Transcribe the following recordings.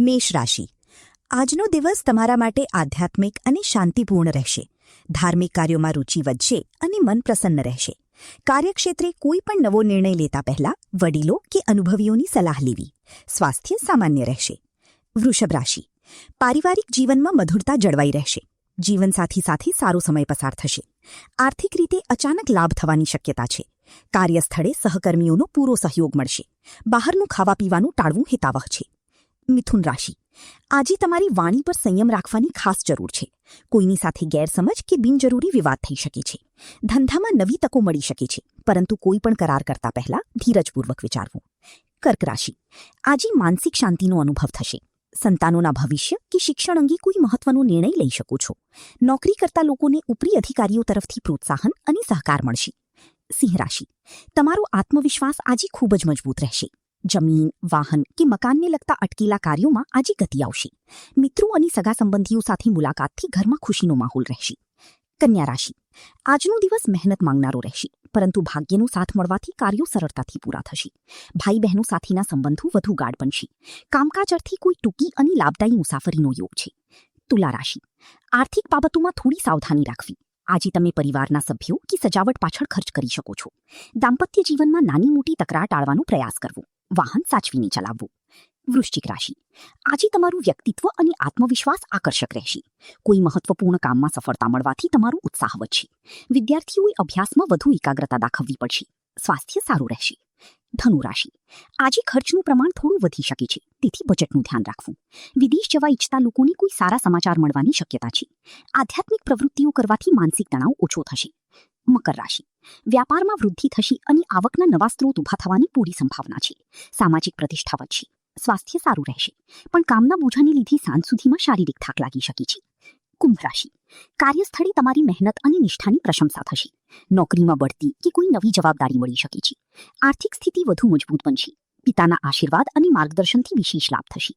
મેષ રાશિ. આજનો દિવસ તમારા માટે આધ્યાત્મિક અને શાંતિપૂર્ણ રહેશે. ધાર્મિક કાર્યોમાં રુચિ વધશે અને મન પ્રસન્ન રહેશે. કાર્યક્ષેત્રે કોઈ પણ નવો નિર્ણય લેતા પહેલા વડીલો કે અનુભવીઓની સલાહ લેવી. સ્વાસ્થ્ય સામાન્ય રહેશે. વૃષભ રાશિ. પારિવારિક જીવનમાં મધુરતા જળવાઈ રહેશે. જીવનસાથી સાથે સારો સમય પસાર થશે. આર્થિક રીતે અચાનક લાભ થવાની શક્યતા છે. કાર્યસ્થળે સહકર્મીઓનો પૂરો સહયોગ મળશે. બહારનું ખાવા પીવાનું ટાળવું હિતાવહ છે. મિથુન રાશિ. આજે તમારી વાણી પર સંયમ રાખવાની ખાસ જરૂર છે. કોઈની સાથે ગેરસમજ કે બિનજરૂરી વિવાદ થઈ શકે છે. ધંધામાં નવી તકો મળી શકે છે, પરંતુ કોઈ પણ કરાર કરતા પહેલા ધીરજપૂર્વક વિચારવું. કર્ક રાશિ. આજે માનસિક શાંતિનો અનુભવ થશે. સંતાનોના ભવિષ્ય કે શિક્ષણ અંગે કોઈ મહત્વનો નિર્ણય લઈ શકો છો. નોકરી કરતા લોકોને ઉપરી અધિકારીઓ તરફથી પ્રોત્સાહન અને સહકાર મળશે. સિંહ રાશિ. તમારો આત્મવિશ્વાસ આજે ખૂબ જ મજબૂત રહેશે. જમીન, વાહન કે મકાનને લગતા અટકેલા કાર્યોમાં આજે ગતિ આવશે. મિત્રો અને સગા સંબંધીઓ સાથે મુલાકાતથી ઘરમાં ખુશીનો માહોલ રહેશે. કન્યા રાશિ. આજનો દિવસ મહેનત માંગનારો રહેશે, પરંતુ ભાગ્યનો સાથ મળવાથી કાર્યો સરળતાથી પૂરા થશે. ભાઈ બહેનો સાથેના સંબંધો વધુ ગાઢ બનશે. કામકાજ અર્થે કોઈ ટૂંકી અને લાભદાયી મુસાફરીનો યોગ છે. તુલા રાશિ. આર્થિક બાબતોમાં થોડી સાવધાની રાખવી. આજે તમે પરિવારના સભ્યો કે સજાવટ પાછળ ખર્ચ કરી શકો છો. દાંપત્ય જીવનમાં નાની મોટી તકરાર ટાળવાનો પ્રયાસ કરવો. વાહન સાચવીને ચલાવવું. વૃશ્ચિક રાશિ. આજે તમારું વ્યક્તિત્વ અને આત્મવિશ્વાસ આકર્ષક રહેશે. કોઈ મહત્વપૂર્ણ કામમાં સફળતા મળવાથી તમારો ઉત્સાહ વધશે. વિદ્યાર્થીઓએ અભ્યાસમાં વધુ એકાગ્રતા દાખવવી પડશે. સ્વાસ્થ્ય સારું રહેશે. ધનુ રાશિ. આજે ખર્ચનું પ્રમાણ થોડું વધી શકે છે, તેથી બજેટનું ધ્યાન રાખવું. વિદેશ જવા ઈચ્છતા લોકોને કોઈ સારા સમાચાર મળવાની શક્યતા છે. આધ્યાત્મિક પ્રવૃત્તિઓ કરવાથી માનસિક તણાવ ઓછો થશે. મકર રાશિ. વ્યાપારમાં વૃદ્ધિ થશે અને આવકના નવા સ્ત્રોત ઊભા થવાની પૂરી સંભાવના છે. સામાજિક પ્રતિષ્ઠા વધશે. સ્વાસ્થ્ય સારું રહેશે, પણ કામના બોજાને લીધે સાંજ સુધીમાં શારીરિક થાક લાગી શકે છે. કુંભ રાશિ. કાર્યસ્થળે તમારી મહેનત અને નિષ્ઠાની પ્રશંસા થશે. નોકરીમાં બઢતી કે કોઈ નવી જવાબદારી મળી શકે છે. આર્થિક સ્થિતિ વધુ મજબૂત બનશે. પિતાના આશીર્વાદ અને માર્ગદર્શનથી વિશેષ લાભ થશે.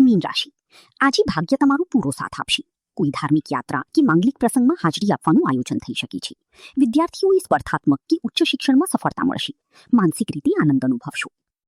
મીન રાશિ. આજે ભાગ્ય તમારો પૂરો સાથ આપશે. કોઈ ધાર્મિક યાત્રા કે માંગલિક પ્રસંગમાં હાજરી આપવાનું આયોજન થઈ શકે છે. વિદ્યાર્થીઓએ સ્પર્ધાત્મક કે ઉચ્ચ શિક્ષણમાં સફળતા મળશે. માનસિક રીતે આનંદ અનુભવશો.